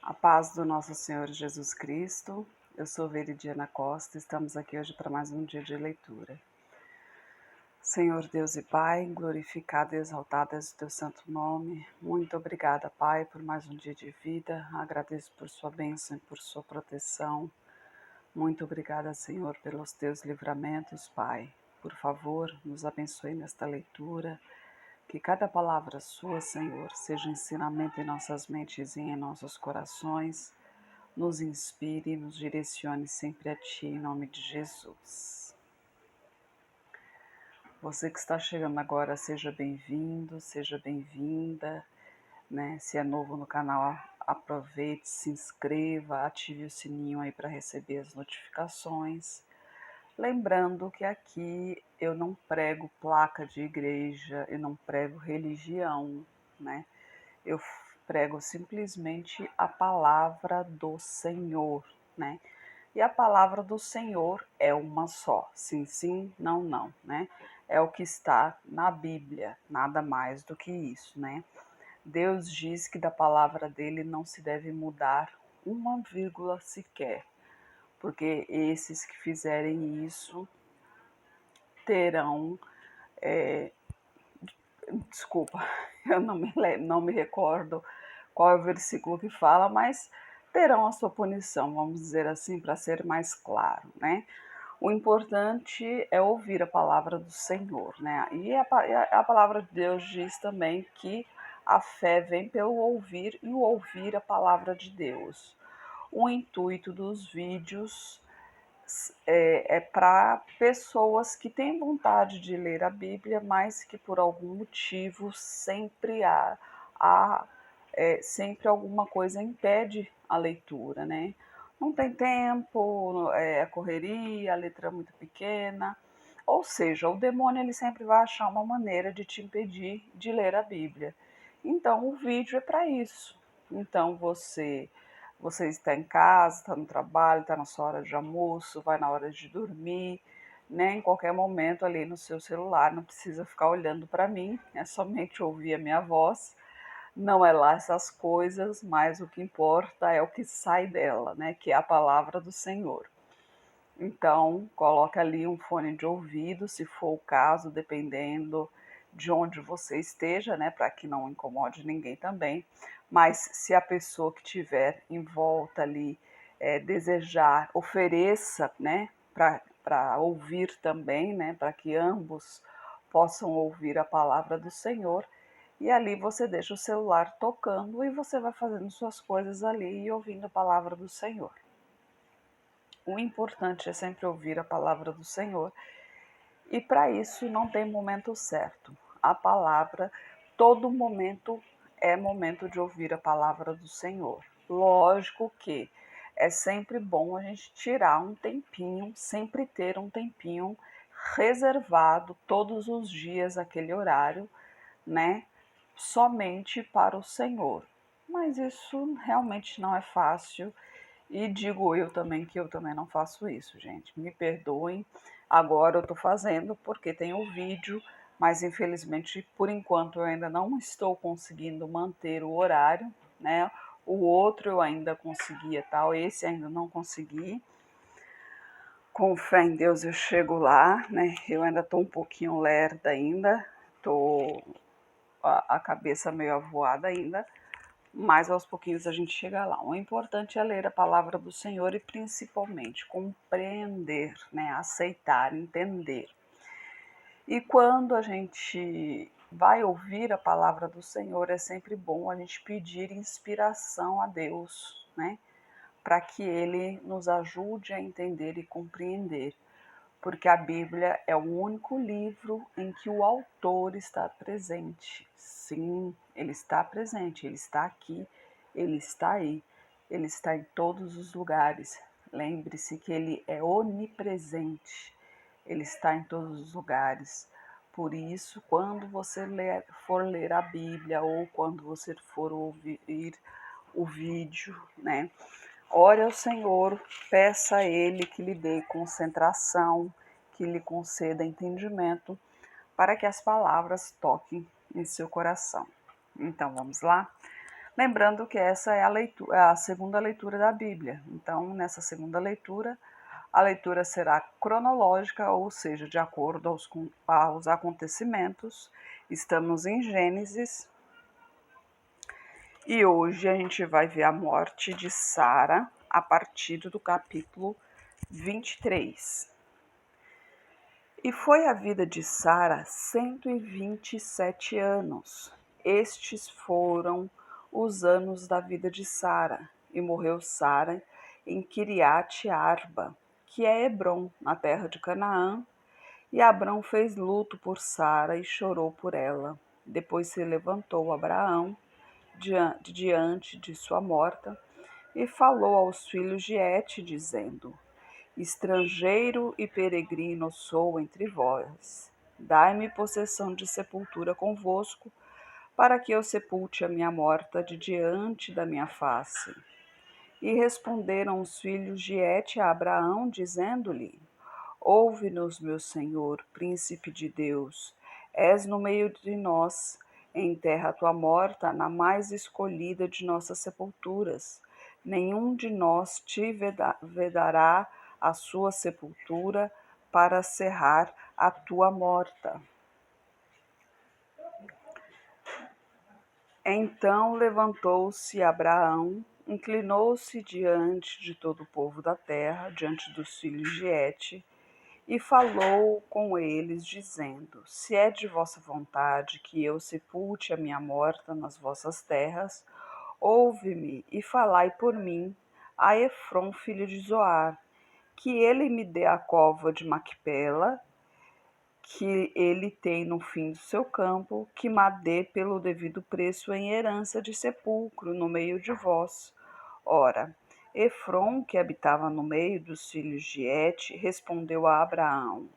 A paz do nosso Senhor Jesus Cristo. Eu sou Veridiana Costa, estamos aqui hoje para mais um dia de leitura. Senhor Deus e Pai, glorificado e exaltado é o teu santo nome. Muito obrigada, Pai, por mais um dia de vida. Agradeço por sua bênção e por sua proteção. Muito obrigada, Senhor, pelos teus livramentos, Pai. Por favor, nos abençoe nesta leitura. Que cada palavra sua, Senhor, seja ensinamento em nossas mentes e em nossos corações. Nos inspire e nos direcione sempre a Ti, em nome de Jesus. Você que está chegando agora, seja bem-vindo, seja bem-vinda, né? Se é novo no canal, aproveite, se inscreva, ative o sininho aí para receber as notificações. Lembrando que aqui eu não prego placa de igreja, eu não prego religião, né? Eu prego simplesmente a palavra do Senhor, né? E a palavra do Senhor é uma só, sim, sim, não, não, né? É o que está na Bíblia, nada mais do que isso, né? Deus diz que da palavra dele não se deve mudar uma vírgula sequer, porque esses que fizerem isso terão, desculpa, eu não me recordo qual é o versículo que fala, mas terão a sua punição, vamos dizer assim, para ser mais claro, né? O importante é ouvir a palavra do Senhor, né? E a palavra de Deus diz também que a fé vem pelo ouvir e o ouvir a palavra de Deus. O intuito dos vídeos é para pessoas que têm vontade de ler a Bíblia, mas que por algum motivo sempre alguma coisa impede a leitura, né? Não tem tempo, a correria, a letra é muito pequena. Ou seja, o demônio ele sempre vai achar uma maneira de te impedir de ler a Bíblia. Então, o vídeo é para isso. Então, você está em casa, está no trabalho, está na sua hora de almoço, vai na hora de dormir, né? Em qualquer momento ali no seu celular, não precisa ficar olhando para mim, é somente ouvir a minha voz. Não é lá essas coisas, mas o que importa é o que sai dela, né? Que é a palavra do Senhor. Então, coloca ali um fone de ouvido, se for o caso, dependendo de onde você esteja, né, para que não incomode ninguém também. Mas se a pessoa que tiver em volta ali desejar, ofereça, né, para ouvir também, né, para que ambos possam ouvir a palavra do Senhor. E ali você deixa o celular tocando e você vai fazendo suas coisas ali e ouvindo a palavra do Senhor. O importante é sempre ouvir a palavra do Senhor. E para isso não tem momento certo. A palavra, todo momento é momento de ouvir a palavra do Senhor. Lógico que é sempre bom a gente tirar um tempinho, sempre ter um tempinho reservado todos os dias aquele horário, né? Somente para o Senhor. Mas isso realmente não é fácil e digo eu também que eu também não faço isso, gente. Me perdoem. Agora eu estou fazendo porque tem o vídeo, mas infelizmente por enquanto eu ainda não estou conseguindo manter o horário, né? O outro eu ainda conseguia tal, esse ainda não consegui. Com fé em Deus eu chego lá, né? Eu ainda estou um pouquinho lerda ainda, estou a cabeça meio avoada ainda, mas aos pouquinhos a gente chega lá. O importante é ler a palavra do Senhor e principalmente compreender, né? Aceitar, entender. E quando a gente vai ouvir a palavra do Senhor, é sempre bom a gente pedir inspiração a Deus, né? Para que Ele nos ajude a entender e compreender. Porque a Bíblia é o único livro em que o autor está presente. Sim, ele está presente, ele está aqui, ele está aí, ele está em todos os lugares. Lembre-se que ele é onipresente, ele está em todos os lugares. Por isso, quando você for ler a Bíblia ou quando você for ouvir o vídeo, né? Ore ao Senhor, peça a Ele que lhe dê concentração, que lhe conceda entendimento, para que as palavras toquem em seu coração. Então vamos lá? Lembrando que essa é a segunda leitura da Bíblia. Então, nessa segunda leitura, a leitura será cronológica, ou seja, de acordo aos acontecimentos. Estamos em Gênesis e hoje a gente vai ver a morte de Sara a partir do capítulo 23. E foi a vida de Sara 127 anos. Estes foram os anos da vida de Sara. E morreu Sara em Quiriate Arba, que é Hebrom, na terra de Canaã. E Abrão fez luto por Sara e chorou por ela. Depois se levantou Abraão diante de sua morta e falou aos filhos de Et, dizendo: Estrangeiro e peregrino sou entre vós. Dai-me possessão de sepultura convosco, para que eu sepulte a minha morta de diante da minha face. E responderam os filhos de Et a Abraão, dizendo-lhe: Ouve-nos, meu senhor, príncipe de Deus. És no meio de nós, enterra a tua morta na mais escolhida de nossas sepulturas. Nenhum de nós te vedará a sua sepultura para cerrar a tua morta. Então levantou-se Abraão, inclinou-se diante de todo o povo da terra, diante dos filhos de Et, e falou com eles, dizendo: Se é de vossa vontade que eu sepulte a minha morta nas vossas terras, ouve-me e falai por mim a Efrom, filho de Zoar, que ele me dê a cova de Macpela, que ele tem no fim do seu campo, que me dê pelo devido preço em herança de sepulcro no meio de vós. Ora, Efrom, que habitava no meio dos filhos de Et, respondeu a Abraão,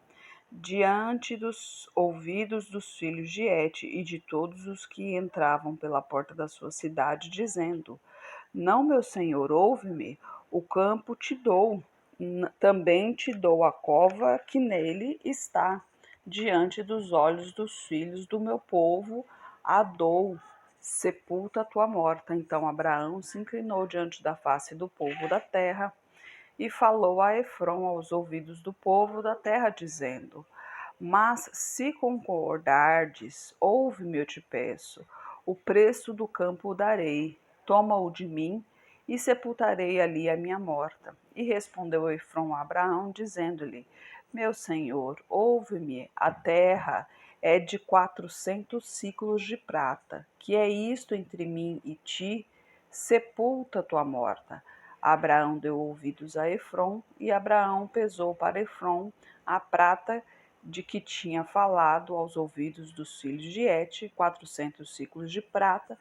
diante dos ouvidos dos filhos de Et e de todos os que entravam pela porta da sua cidade, dizendo: Não, meu senhor, ouve-me, o campo te dou, também te dou a cova que nele está. Diante dos olhos dos filhos do meu povo, a dou, sepulta a tua morta. Então Abraão se inclinou diante da face do povo da terra e falou a Efrom aos ouvidos do povo da terra, dizendo: Mas se concordardes, ouve-me, eu te peço, o preço do campo o darei, toma-o de mim, e sepultarei ali a minha morta. E respondeu Efrom a Abraão, dizendo-lhe: Meu senhor, ouve-me, a terra é de 400 ciclos de prata. Que é isto entre mim e ti? Sepulta tua morta. Abraão deu ouvidos a Efrom, e Abraão pesou para Efrom a prata de que tinha falado aos ouvidos dos filhos de Et, 400 ciclos de prata,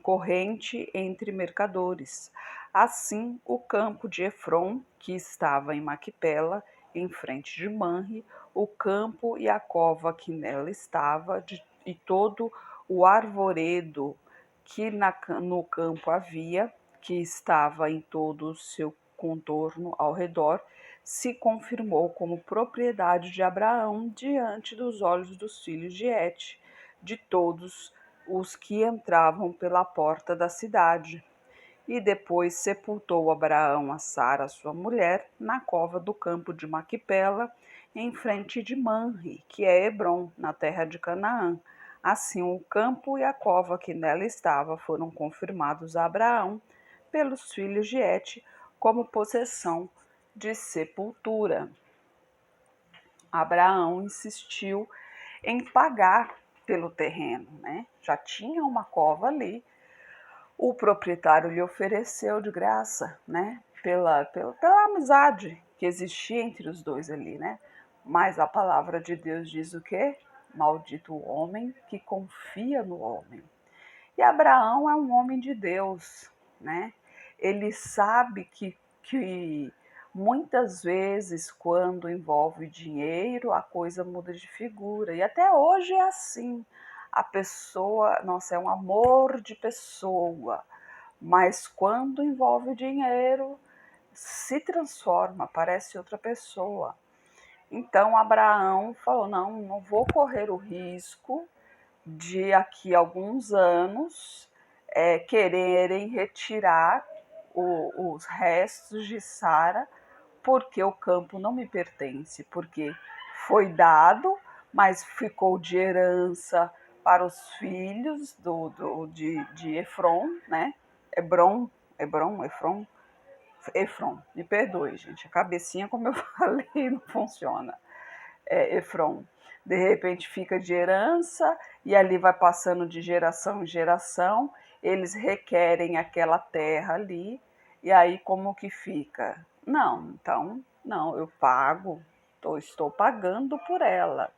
corrente entre mercadores. Assim, o campo de Efrom, que estava em Macpela, em frente de Manre, o campo e a cova que nela estava, e todo o arvoredo que no campo havia, que estava em todo o seu contorno ao redor, se confirmou como propriedade de Abraão diante dos olhos dos filhos de Et, de todos os que entravam pela porta da cidade. E depois sepultou Abraão a Sara, sua mulher, na cova do campo de Macpela, em frente de Manre, que é Hebrom, na terra de Canaã. Assim o campo e a cova que nela estava foram confirmados a Abraão pelos filhos de Et como possessão de sepultura. Abraão insistiu em pagar pelo terreno, né? Já tinha uma cova ali, o proprietário lhe ofereceu de graça, né? Pela amizade que existia entre os dois ali, né? Mas a palavra de Deus diz o quê? Maldito o homem que confia no homem. E Abraão é um homem de Deus, né? Ele sabe que muitas vezes, quando envolve dinheiro, a coisa muda de figura. E até hoje é assim. A pessoa, nossa, é um amor de pessoa, mas quando envolve dinheiro, se transforma, parece outra pessoa. Então Abraão falou: não vou correr o risco de aqui a alguns anos quererem retirar os restos de Sara, porque o campo não me pertence, porque foi dado, mas ficou de herança para os filhos de Efron, né? Efron, me perdoe, gente, a cabecinha, como eu falei, não funciona. Efron. De repente fica de herança e ali vai passando de geração em geração, eles requerem aquela terra ali, e aí como que fica? Não, então, não, eu pago, estou pagando por ela.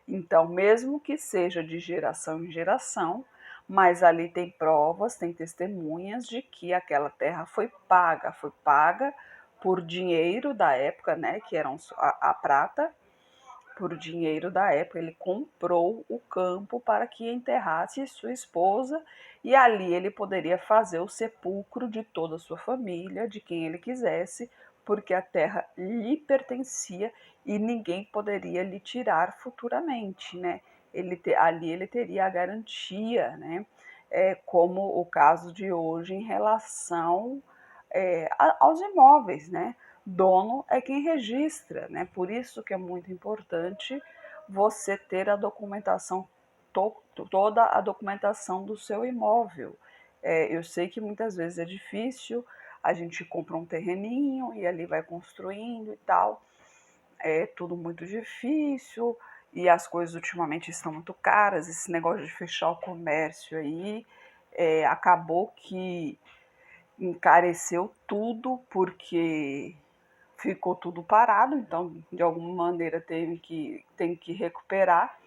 Então, mesmo que seja de geração em geração, mas ali tem provas, tem testemunhas de que aquela terra foi paga por dinheiro da época, né, que eram a prata, por dinheiro da época. Ele comprou o campo para que enterrasse sua esposa e ali ele poderia fazer o sepulcro de toda a sua família, de quem ele quisesse, porque a terra lhe pertencia e ninguém poderia lhe tirar futuramente, né? Ali ele teria a garantia, né? Como o caso de hoje em relação aos imóveis, né? Dono é quem registra, né? Por isso que é muito importante você ter a documentação, toda a documentação do seu imóvel. Eu sei que muitas vezes é difícil, a gente compra um terreninho e ali vai construindo e tal. É tudo muito difícil e as coisas ultimamente estão muito caras. Esse negócio de fechar o comércio aí acabou que encareceu tudo porque ficou tudo parado, então de alguma maneira tem que recuperar.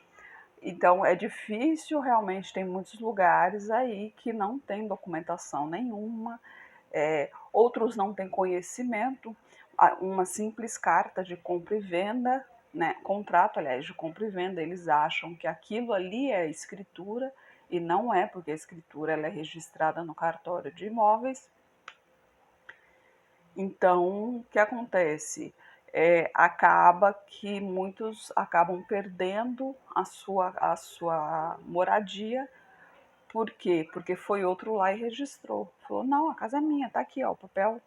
Então é difícil, realmente tem muitos lugares aí que não tem documentação nenhuma, outros não têm conhecimento, uma simples carta de compra e venda, né, contrato, aliás, de compra e venda, eles acham que aquilo ali é escritura e não é, porque a escritura ela é registrada no cartório de imóveis. Então, o que acontece? Acaba que muitos acabam perdendo a sua moradia. Por quê? Porque foi outro lá e registrou. Falou, não, a casa é minha, tá aqui, ó, o papel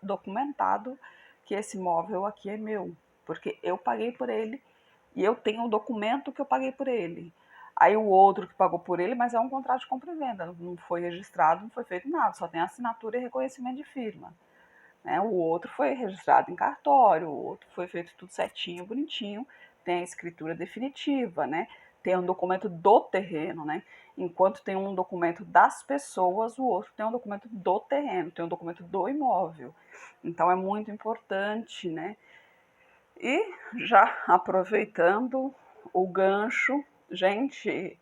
documentado que esse imóvel aqui é meu. Porque eu paguei por ele e eu tenho o documento que eu paguei por ele. Aí o outro que pagou por ele, mas é um contrato de compra e venda, não foi registrado, não foi feito nada, só tem assinatura e reconhecimento de firma. Né? O outro foi registrado em cartório, o outro foi feito tudo certinho, bonitinho, tem a escritura definitiva, né? Tem um documento do terreno, né? Enquanto tem um documento das pessoas, o outro tem um documento do terreno, tem um documento do imóvel. Então é muito importante, né? E já aproveitando o gancho, gente,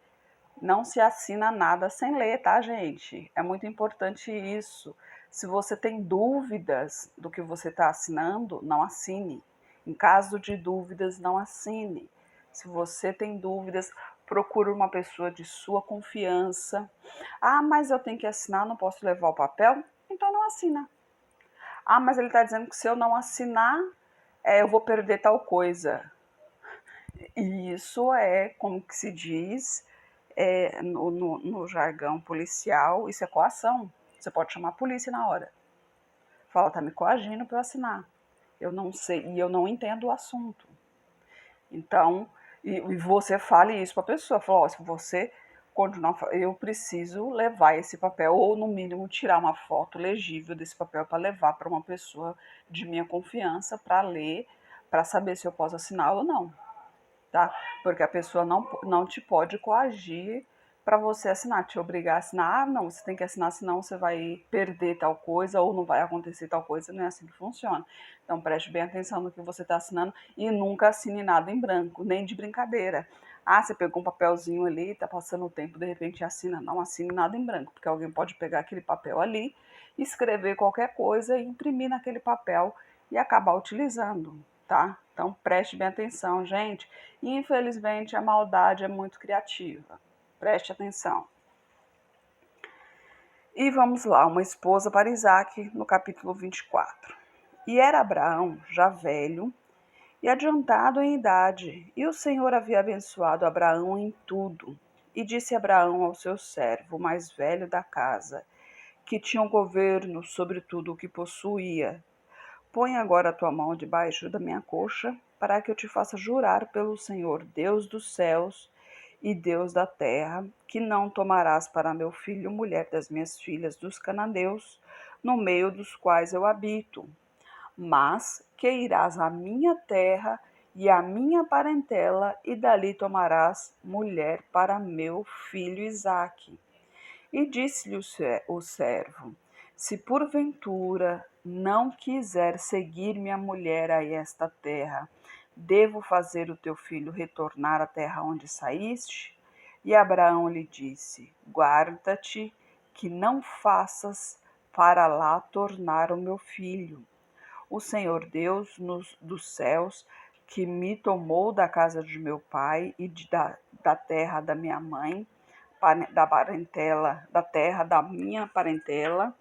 não se assina nada sem ler, tá, gente? É muito importante isso. Se você tem dúvidas do que você está assinando, não assine. Em caso de dúvidas, não assine. Se você tem dúvidas, procure uma pessoa de sua confiança. Ah, mas eu tenho que assinar, não posso levar o papel? Então não assina. Ah, mas ele está dizendo que se eu não assinar, eu vou perder tal coisa. E isso é, como que se diz, no jargão policial, isso é coação. Você pode chamar a polícia na hora. Fala, tá me coagindo para eu assinar. Eu não sei, e eu não entendo o assunto. Então, e você fale isso para a pessoa. Fala, ó, se você continuar, eu preciso levar esse papel, ou no mínimo tirar uma foto legível desse papel para levar para uma pessoa de minha confiança para ler, para saber se eu posso assinar ou não. Tá? Porque a pessoa não te pode coagir para você assinar, te obrigar a assinar. Ah, não, você tem que assinar, senão você vai perder tal coisa ou não vai acontecer tal coisa. Não é assim que funciona. Então preste bem atenção no que você está assinando e nunca assine nada em branco, nem de brincadeira. Ah, você pegou um papelzinho ali, está passando o tempo, de repente assina. Não assine nada em branco, porque alguém pode pegar aquele papel ali, escrever qualquer coisa e imprimir naquele papel e acabar utilizando, tá? Então preste bem atenção, gente. Infelizmente a maldade é muito criativa. Preste atenção. E vamos lá, uma esposa para Isaac, no capítulo 24. E era Abraão já velho e adiantado em idade, e o Senhor havia abençoado Abraão em tudo. E disse Abraão ao seu servo, o mais velho da casa, que tinha o governo sobre tudo o que possuía: põe agora a tua mão debaixo da minha coxa, para que eu te faça jurar pelo Senhor, Deus dos céus e Deus da terra, que não tomarás para meu filho mulher das minhas filhas dos cananeus, no meio dos quais eu habito, mas que irás à minha terra e à minha parentela, e dali tomarás mulher para meu filho Isaque. E disse-lhe o servo: se porventura não quiser seguir minha mulher a esta terra, devo fazer o teu filho retornar à terra onde saíste? E Abraão lhe disse: guarda-te que não faças para lá tornar o meu filho. O Senhor Deus dos céus, que me tomou da casa de meu pai e da terra da minha mãe, da terra da minha parentela,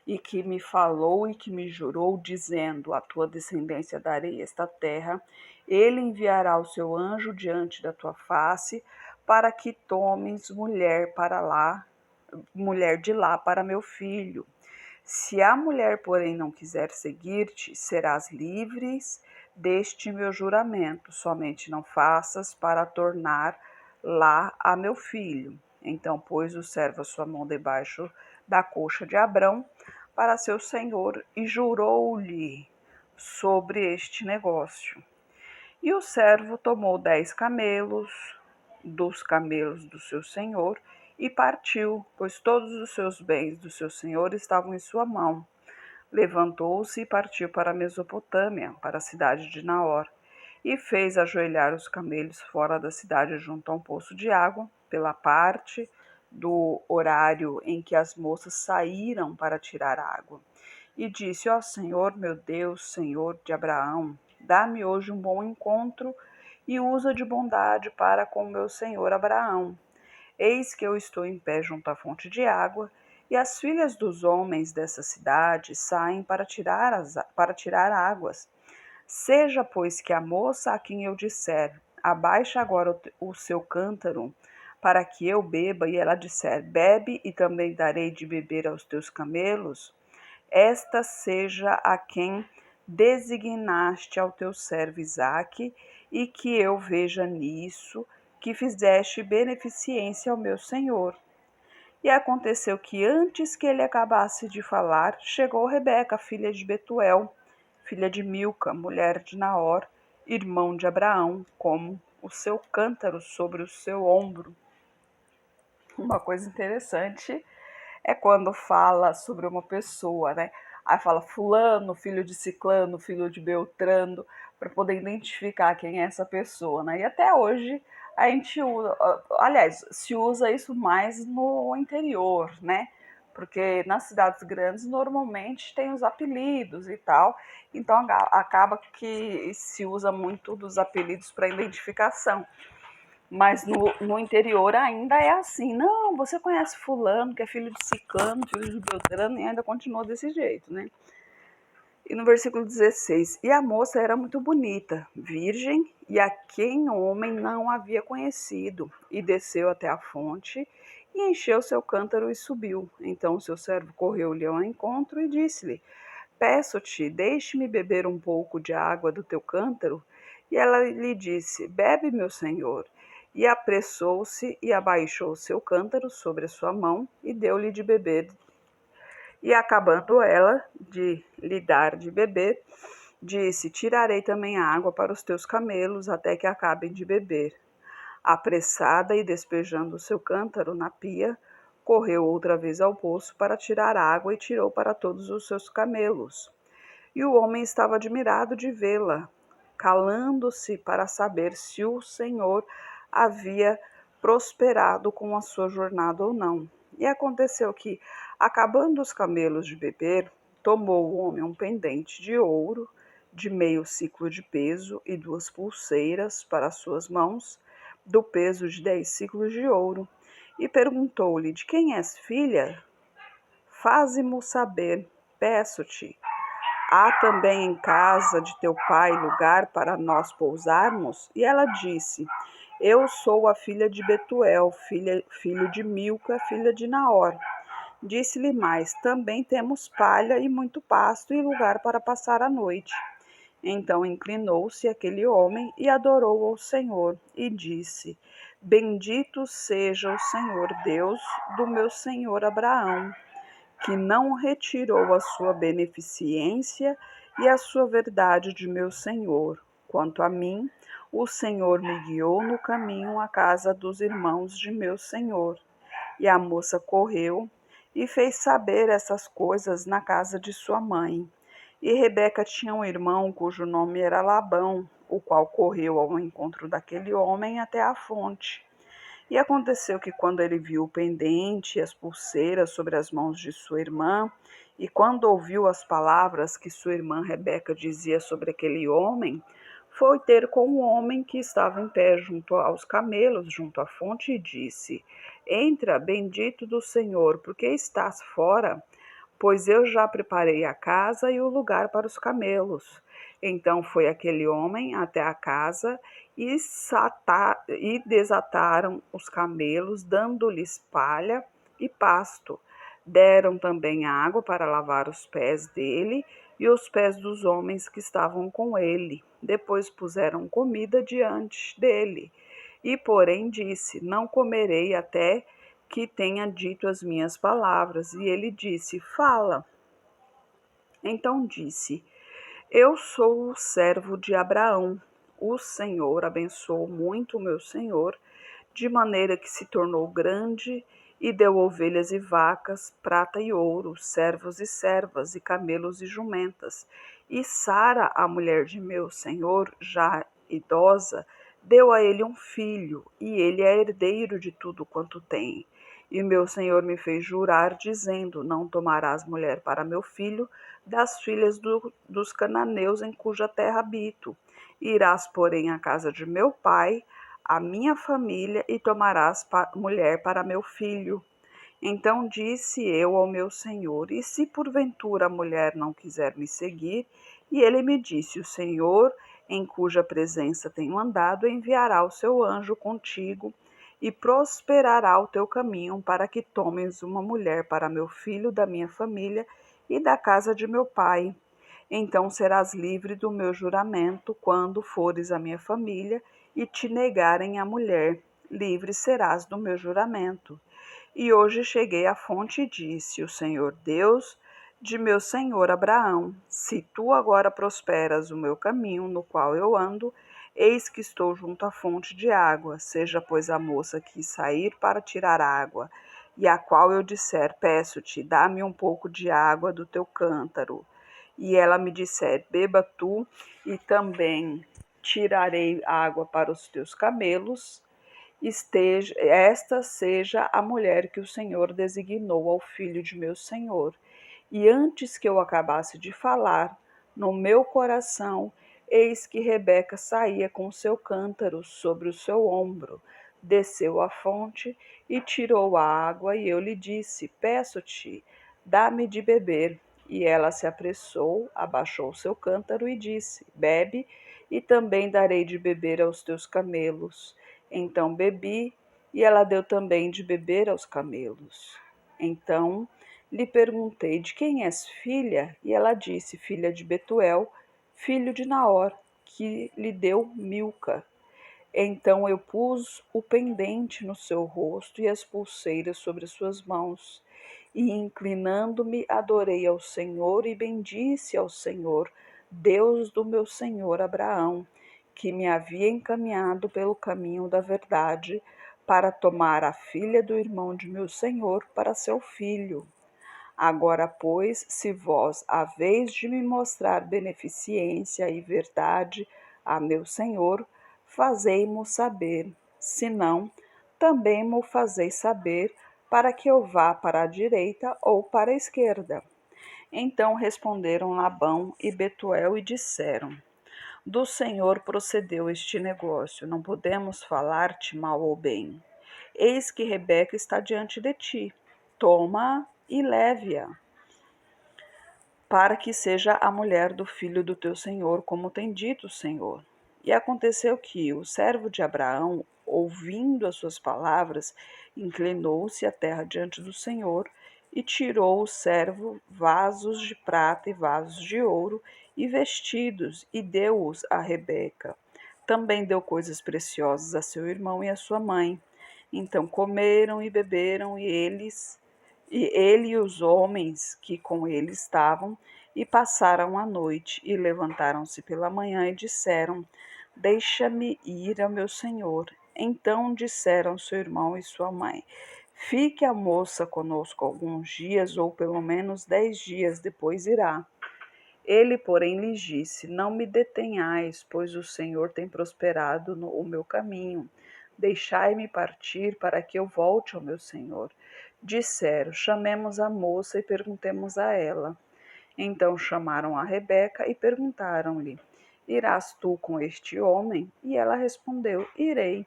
e que me falou e que me jurou, dizendo: a tua descendência darei esta terra, ele enviará o seu anjo diante da tua face, para que tomes mulher de lá para meu filho. Se a mulher, porém, não quiser seguir-te, serás livres deste meu juramento, somente não faças para tornar lá a meu filho. Então pôs o servo a sua mão debaixo da coxa de Abrão para seu senhor e jurou-lhe sobre este negócio. E o servo tomou 10 camelos dos camelos do seu senhor e partiu, pois todos os seus bens do seu senhor estavam em sua mão. Levantou-se e partiu para a Mesopotâmia, para a cidade de Naor, e fez ajoelhar os camelos fora da cidade junto a um poço de água, pela parte do horário em que as moças saíram para tirar água. E disse: ó Senhor, meu Deus, Senhor de Abraão, dá-me hoje um bom encontro e usa de bondade para com meu senhor Abraão. Eis que eu estou em pé junto à fonte de água, e as filhas dos homens dessa cidade saem para tirar águas. Seja, pois, que a moça a quem eu disser: abaixa agora o seu cântaro, para que eu beba, e ela disser: bebe, e também darei de beber aos teus camelos, esta seja a quem designaste ao teu servo Isaque, e que eu veja nisso que fizeste beneficência ao meu senhor. E aconteceu que antes que ele acabasse de falar, chegou Rebeca, filha de Betuel, filha de Milca, mulher de Naor, irmão de Abraão, com o seu cântaro sobre o seu ombro. Uma coisa interessante é quando fala sobre uma pessoa, né? Aí fala fulano, filho de ciclano, filho de beltrano, para poder identificar quem é essa pessoa, né? E até hoje a gente usa, aliás, se usa isso mais no interior, né? Porque nas cidades grandes normalmente tem os apelidos e tal, então acaba que se usa muito dos apelidos para identificação. Mas no interior ainda é assim. Não, você conhece fulano, que é filho de ciclano, filho de beltrano, e ainda continua desse jeito, né? E no versículo 16, e a moça era muito bonita, virgem, e a quem homem não havia conhecido, e desceu até a fonte, e encheu seu cântaro e subiu. Então o seu servo correu-lhe ao encontro e disse-lhe: peço-te, deixe-me beber um pouco de água do teu cântaro. E ela lhe disse: bebe, meu senhor. E apressou-se e abaixou seu cântaro sobre a sua mão e deu-lhe de beber. E acabando ela de lhe dar de beber, disse: tirarei também a água para os teus camelos, até que acabem de beber. Apressada e despejando o seu cântaro na pia, correu outra vez ao poço para tirar água e tirou para todos os seus camelos. E o homem estava admirado de vê-la, calando-se para saber se o Senhor havia prosperado com a sua jornada ou não. E aconteceu que, acabando os camelos de beber, tomou o homem um pendente de ouro, de meio ciclo de peso, e 2 pulseiras para as suas mãos, do peso de 10 ciclos de ouro, e perguntou-lhe: de quem és filha? Faze-mo saber, peço-te. Há também em casa de teu pai lugar para nós pousarmos? E ela disse: Eu sou a filha de Betuel, filho de Milca, filha de Naor. Disse-lhe mais: Também temos palha e muito pasto e lugar para passar a noite. Então inclinou-se aquele homem e adorou ao Senhor, e disse: Bendito seja o Senhor Deus do meu senhor Abraão, que não retirou a sua beneficência e a sua verdade de meu senhor. Quanto a mim, o Senhor me guiou no caminho à casa dos irmãos de meu senhor. E a moça correu e fez saber essas coisas na casa de sua mãe. E Rebeca tinha um irmão cujo nome era Labão, o qual correu ao encontro daquele homem até a fonte. E aconteceu que, quando ele viu o pendente e as pulseiras sobre as mãos de sua irmã, e quando ouviu as palavras que sua irmã Rebeca dizia sobre aquele homem, foi ter com o homem que estava em pé junto aos camelos, junto à fonte, e disse: Entra, bendito do Senhor, porque estás fora? Pois eu já preparei a casa e o lugar para os camelos. Então foi aquele homem até a casa e desataram os camelos, dando-lhes palha e pasto. Deram também água para lavar os pés dele e os pés dos homens que estavam com ele. Depois puseram comida diante dele. E, porém, disse: Não comerei até que tenha dito as minhas palavras. E ele disse: Fala. Então disse: Eu sou o servo de Abraão. O Senhor abençoou muito o meu senhor, de maneira que se tornou grande e deu ovelhas e vacas, prata e ouro, servos e servas, e camelos e jumentas. E Sara, a mulher de meu senhor, já idosa, deu a ele um filho, e ele é herdeiro de tudo quanto tem. E meu senhor me fez jurar, dizendo: Não tomarás mulher para meu filho das filhas dos cananeus em cuja terra habito. Irás, porém, à casa de meu pai, a minha família, e tomarás mulher para meu filho. Então disse eu ao meu senhor: E se porventura a mulher não quiser me seguir? E ele me disse: O Senhor, em cuja presença tenho andado, enviará o seu anjo contigo e prosperará o teu caminho, para que tomes uma mulher para meu filho da minha família e da casa de meu pai. Então serás livre do meu juramento quando fores à minha família e te negarem a mulher. Livre serás do meu juramento. E hoje cheguei à fonte e disse: O Senhor Deus de meu senhor Abraão, se tu agora prosperas o meu caminho no qual eu ando, eis que estou junto à fonte de água. Seja, pois, a moça que sair para tirar água, e a qual eu disser: Peço-te, dá-me um pouco de água do teu cântaro. E ela me disser: Beba tu, e também tirarei água para os teus camelos. Esta seja a mulher que o Senhor designou ao filho de meu senhor. E antes que eu acabasse de falar, no meu coração, eis que Rebeca saía com o seu cântaro sobre o seu ombro. Desceu à fonte e tirou a água, e eu lhe disse: Peço-te, dá-me de beber. E ela se apressou, abaixou o seu cântaro e disse: Bebe, e também darei de beber aos teus camelos. Então bebi, e ela deu também de beber aos camelos. Então lhe perguntei: De quem és filha? E ela disse: Filha de Betuel, filho de Naor, que lhe deu Milca. Então eu pus o pendente no seu rosto e as pulseiras sobre suas mãos. E inclinando-me, adorei ao Senhor e bendisse ao Senhor, Deus do meu senhor Abraão, que me havia encaminhado pelo caminho da verdade, para tomar a filha do irmão de meu senhor para seu filho. Agora, pois, se vós haveis de me mostrar beneficência e verdade a meu senhor, fazei-mo saber. Se não, também mo fazeis saber, para que eu vá para a direita ou para a esquerda. Então responderam Labão e Betuel e disseram: Do Senhor procedeu este negócio, não podemos falar-te mal ou bem. Eis que Rebeca está diante de ti. Toma-a e leve-a, para que seja a mulher do filho do teu senhor, como tem dito o Senhor. E aconteceu que o servo de Abraão, ouvindo as suas palavras, inclinou-se à terra diante do Senhor e tirou o servo vasos de prata e vasos de ouro e vestidos e deu-os a Rebeca. Também deu coisas preciosas a seu irmão e a sua mãe. Então comeram e beberam, e ele e os homens que com ele estavam, e passaram a noite, e levantaram-se pela manhã e disseram: Deixa-me ir ao meu senhor. Então disseram seu irmão e sua mãe: Fique a moça conosco alguns dias, ou pelo menos 10 dias, depois irá. Ele, porém, lhes disse: Não me detenhais, pois o Senhor tem prosperado o meu caminho. Deixai-me partir para que eu volte ao meu senhor. Disseram: Chamemos a moça e perguntemos a ela. Então chamaram a Rebeca e perguntaram-lhe: Irás tu com este homem? E ela respondeu: Irei.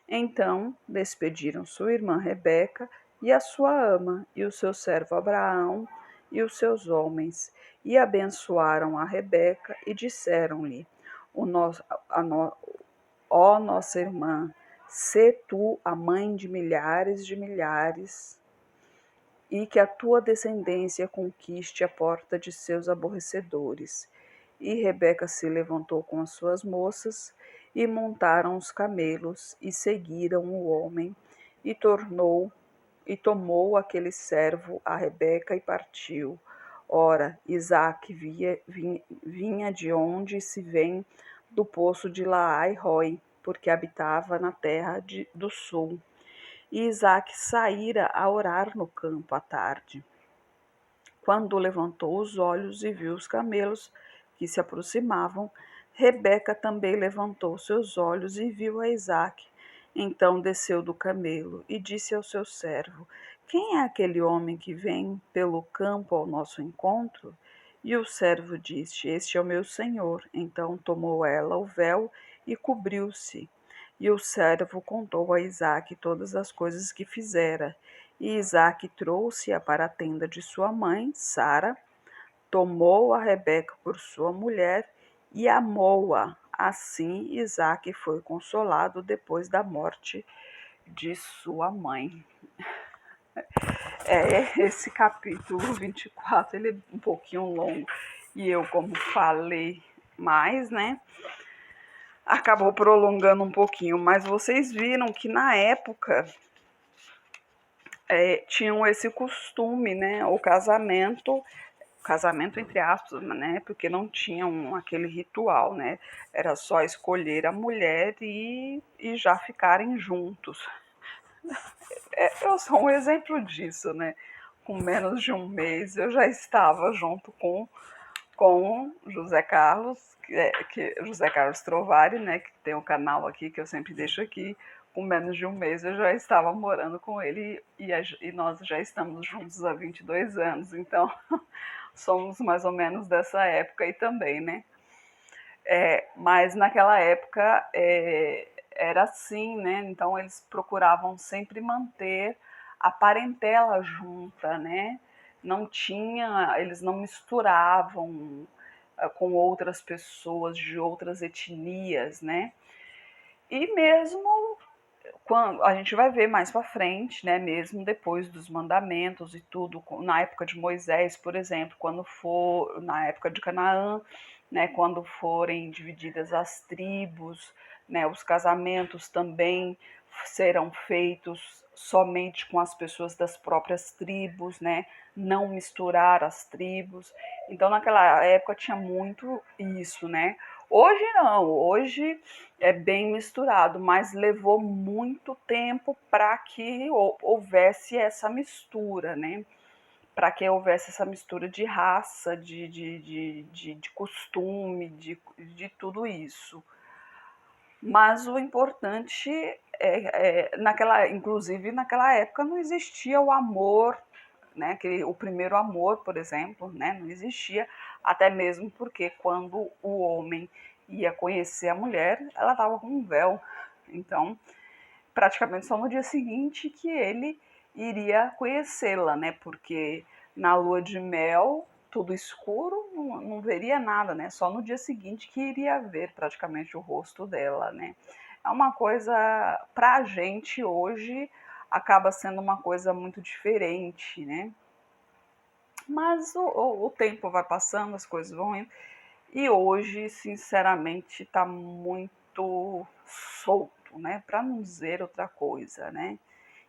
Então despediram sua irmã Rebeca e a sua ama, e o seu servo Abraão e os seus homens, e abençoaram a Rebeca e disseram-lhe: "O nosso, Ó nossa irmã, sê tu a mãe de milhares, e que a tua descendência conquiste a porta de seus aborrecedores." E Rebeca se levantou com as suas moças, e montaram os camelos, e seguiram o homem, e tomou aquele servo a Rebeca e partiu. Ora, Isaque vinha de onde se vem do poço de Laai-Roi, porque habitava na terra do sul. E Isaque saíra a orar no campo à tarde. Quando levantou os olhos e viu os camelos que se aproximavam, Rebeca também levantou seus olhos e viu a Isaque. Então desceu do camelo e disse ao seu servo: Quem é aquele homem que vem pelo campo ao nosso encontro? E o servo disse: Este é o meu senhor. Então tomou ela o véu e cobriu-se. E o servo contou a Isaque todas as coisas que fizera. E Isaque trouxe-a para a tenda de sua mãe, Sara, tomou a Rebeca por sua mulher e amou-a. Assim Isaque foi consolado depois da morte de sua mãe. Esse capítulo 24, ele é um pouquinho longo, e eu, como falei mais, né, acabou prolongando um pouquinho, mas vocês viram que na época tinham esse costume, né, o casamento entre aspas, né, porque não tinham aquele ritual, né, era só escolher a mulher e já ficarem juntos. Eu sou um exemplo disso, né, com menos de um mês eu já estava junto com José Carlos, José Carlos Trovari, né, que tem um canal aqui que eu sempre deixo aqui. Com menos de um mês eu já estava morando com ele e nós já estamos juntos há 22 anos, então somos mais ou menos dessa época aí também, né? Mas naquela época era assim, né? Então eles procuravam sempre manter a parentela junta, né? Não tinha, eles não misturavam com outras pessoas de outras etnias, né? E mesmo quando a gente vai ver mais para frente, né, mesmo depois dos mandamentos e tudo, na época de Moisés, por exemplo, quando for na época de Canaã, né, quando forem divididas as tribos, né, os casamentos também serão feitos somente com as pessoas das próprias tribos, né, não misturar as tribos. Então naquela época tinha muito isso, né? Hoje não, hoje é bem misturado, mas levou muito tempo para que houvesse essa mistura, né? Para que houvesse essa mistura de raça, de costume, de tudo isso. Mas o importante inclusive naquela época não existia o amor, né? O primeiro amor, por exemplo, né? Não existia, até mesmo porque quando o homem ia conhecer a mulher, ela estava com um véu. Então, praticamente só no dia seguinte que ele iria conhecê-la, né? Porque na lua de mel tudo escuro, não veria nada, né? Só no dia seguinte que iria ver praticamente o rosto dela, né? É uma coisa, pra gente hoje, acaba sendo uma coisa muito diferente, né? Mas o tempo vai passando, as coisas vão indo. E hoje, sinceramente, está muito solto, né? Para não dizer outra coisa, né?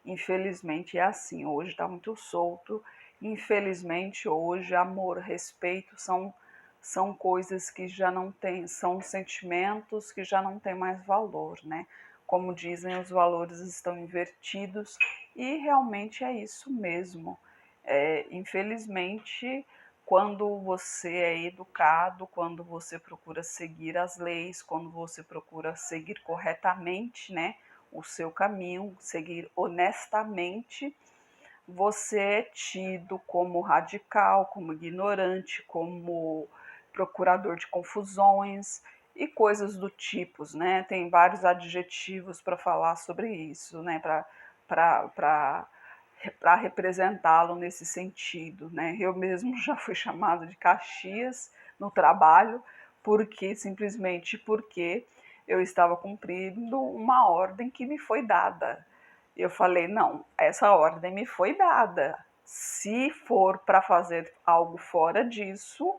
Infelizmente é assim, hoje está muito solto. Infelizmente hoje amor, respeito são coisas que já não tem, são sentimentos que já não têm mais valor, né? Como dizem, os valores estão invertidos e realmente é isso mesmo. Infelizmente, quando você é educado, quando você procura seguir as leis, quando você procura seguir corretamente, né, o seu caminho, seguir honestamente, você é tido como radical, como ignorante, como procurador de confusões e coisas do tipo, né? Tem vários adjetivos para falar sobre isso, né? Para representá-lo nesse sentido, né? Eu mesmo já fui chamada de Caxias no trabalho, simplesmente porque eu estava cumprindo uma ordem que me foi dada. Eu falei, não, essa ordem me foi dada. Se for para fazer algo fora disso,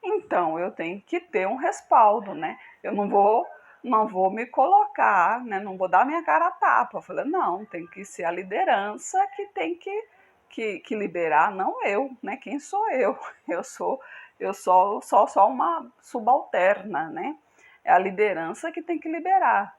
então eu tenho que ter um respaldo, né? Eu não vou me colocar, né? Não vou dar minha cara a tapa. Eu falei, não, tem que ser a liderança que tem que liberar, não eu, né? Quem sou eu? Eu sou só uma subalterna, né? É a liderança que tem que liberar.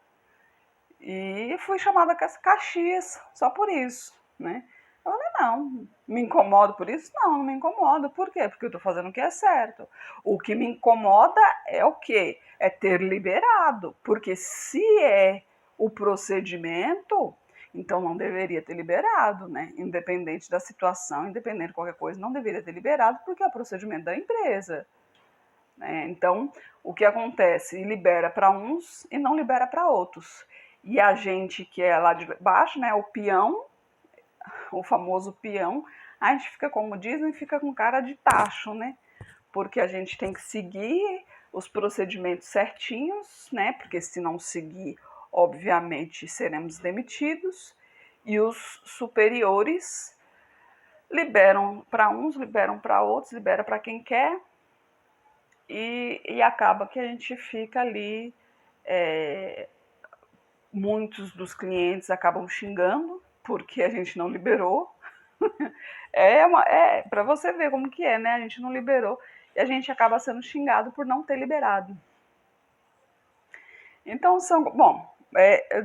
E fui chamada Caxias só por isso, né? Eu falei, não, me incomodo por isso? Não, não me incomodo. Por quê? Porque eu estou fazendo o que é certo. O que me incomoda é o quê? É ter liberado. Porque se é o procedimento, então não deveria ter liberado, né? Independente da situação, independente de qualquer coisa, não deveria ter liberado, porque é o procedimento da empresa. Né? Então, o que acontece? Libera para uns e não libera para outros. E a gente que é lá de baixo, né, o peão, o famoso peão, a gente fica, como dizem, fica com cara de tacho, né? Porque a gente tem que seguir os procedimentos certinhos, né? Porque se não seguir, obviamente seremos demitidos. E os superiores liberam para uns, liberam para outros, libera para quem quer, e acaba que a gente fica ali. Muitos dos clientes acabam xingando porque a gente não liberou. Para você ver como que é, né? A gente não liberou e a gente acaba sendo xingado por não ter liberado. Então bom,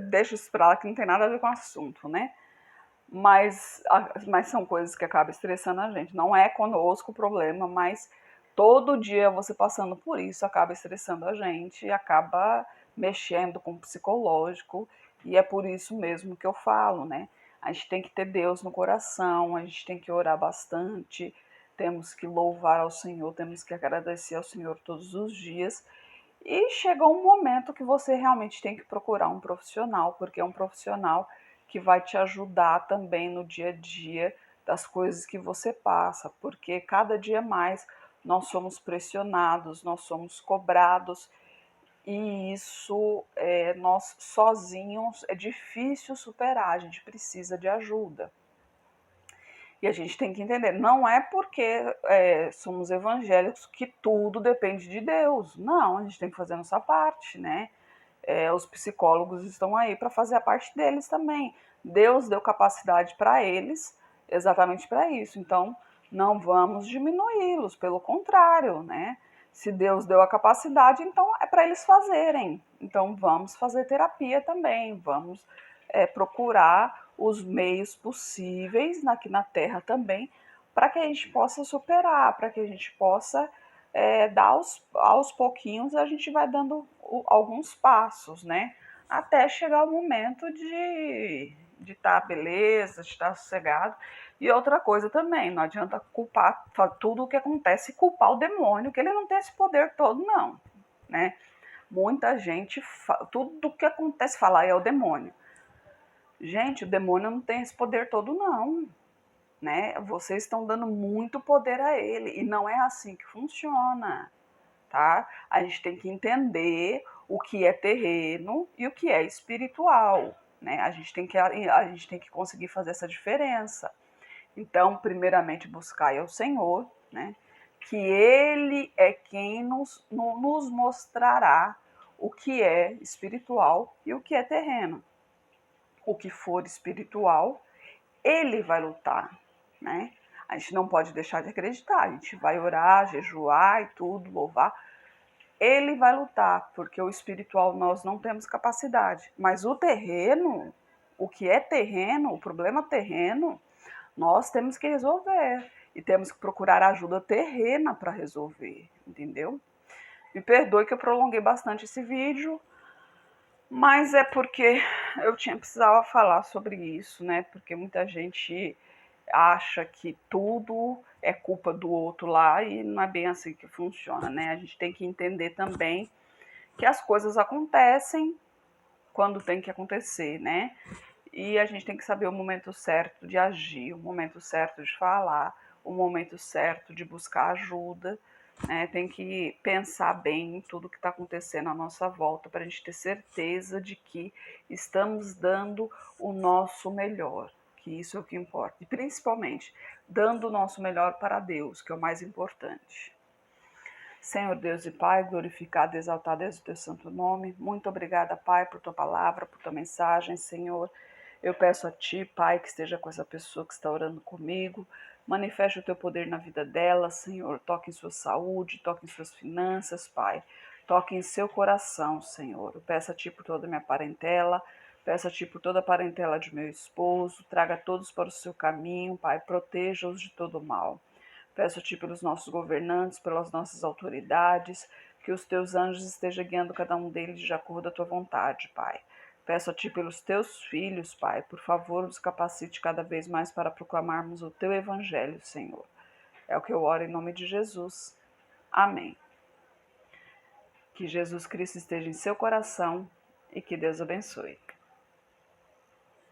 deixa isso pra lá que não tem nada a ver com o assunto, né? Mas são coisas que acabam estressando a gente. Não é conosco o problema, mas todo dia você passando por isso acaba estressando a gente e acaba mexendo com o psicológico. E é por isso mesmo que eu falo, né? A gente tem que ter Deus no coração, a gente tem que orar bastante, temos que louvar ao Senhor, temos que agradecer ao Senhor todos os dias. E chegou um momento que você realmente tem que procurar um profissional, porque é um profissional que vai te ajudar também no dia a dia das coisas que você passa, porque cada dia mais nós somos pressionados, nós somos cobrados, e isso nós sozinhos é difícil superar, a gente precisa de ajuda. E a gente tem que entender, não é porque somos evangélicos que tudo depende de Deus. Não, a gente tem que fazer a nossa parte, né? Os psicólogos estão aí para fazer a parte deles também. Deus deu capacidade para eles exatamente para isso. Então, não vamos diminuí-los, pelo contrário, né? Se Deus deu a capacidade, então é para eles fazerem. Então, vamos fazer terapia também, vamos procurar os meios possíveis aqui na Terra também, para que a gente possa superar, para que a gente possa dar aos pouquinhos, a gente vai dando alguns passos, né? Até chegar o momento de estar beleza, de estar sossegado. E outra coisa também, não adianta culpar tudo o que acontece, culpar o demônio, que ele não tem esse poder todo, não, né? Muita gente, tudo o que acontece fala é o demônio. Gente, o demônio não tem esse poder todo, não. né? Vocês estão dando muito poder a ele e não é assim que funciona, tá? A gente tem que entender o que é terreno e o que é espiritual, né? A gente tem que conseguir fazer essa diferença. Então, primeiramente, buscai ao Senhor, né? Que Ele é quem nos mostrará o que é espiritual e o que é terreno. O que for espiritual, Ele vai lutar, né? A gente não pode deixar de acreditar, a gente vai orar, jejuar e tudo, louvar. Ele vai lutar, porque o espiritual nós não temos capacidade. Mas o terreno, o que é terreno, o problema terreno, nós temos que resolver e temos que procurar ajuda terrena para resolver, entendeu? Me perdoe que eu prolonguei bastante esse vídeo, mas é porque precisava falar sobre isso, né? Porque muita gente acha que tudo é culpa do outro lá e não é bem assim que funciona, né? A gente tem que entender também que as coisas acontecem quando tem que acontecer, né? E a gente tem que saber o momento certo de agir, o momento certo de falar, o momento certo de buscar ajuda, né? Tem que pensar bem em tudo que está acontecendo à nossa volta para a gente ter certeza de que estamos dando o nosso melhor, que isso é o que importa. E principalmente, dando o nosso melhor para Deus, que é o mais importante. Senhor Deus e Pai, glorificado e exaltado é o teu santo nome. Muito obrigada, Pai, por tua palavra, por tua mensagem, Senhor. Eu peço a Ti, Pai, que esteja com essa pessoa que está orando comigo. Manifeste o Teu poder na vida dela, Senhor. Toque em sua saúde, toque em suas finanças, Pai. Toque em seu coração, Senhor. Eu peço a Ti por toda a minha parentela. Peço a Ti por toda a parentela de meu esposo. Traga todos para o seu caminho, Pai. Proteja-os de todo mal. Peço a Ti pelos nossos governantes, pelas nossas autoridades, que os Teus anjos estejam guiando cada um deles de acordo com a Tua vontade, Pai. Peço a Ti pelos Teus filhos, Pai, por favor, nos capacite cada vez mais para proclamarmos o Teu Evangelho, Senhor. É o que eu oro em nome de Jesus. Amém. Que Jesus Cristo esteja em seu coração e que Deus abençoe.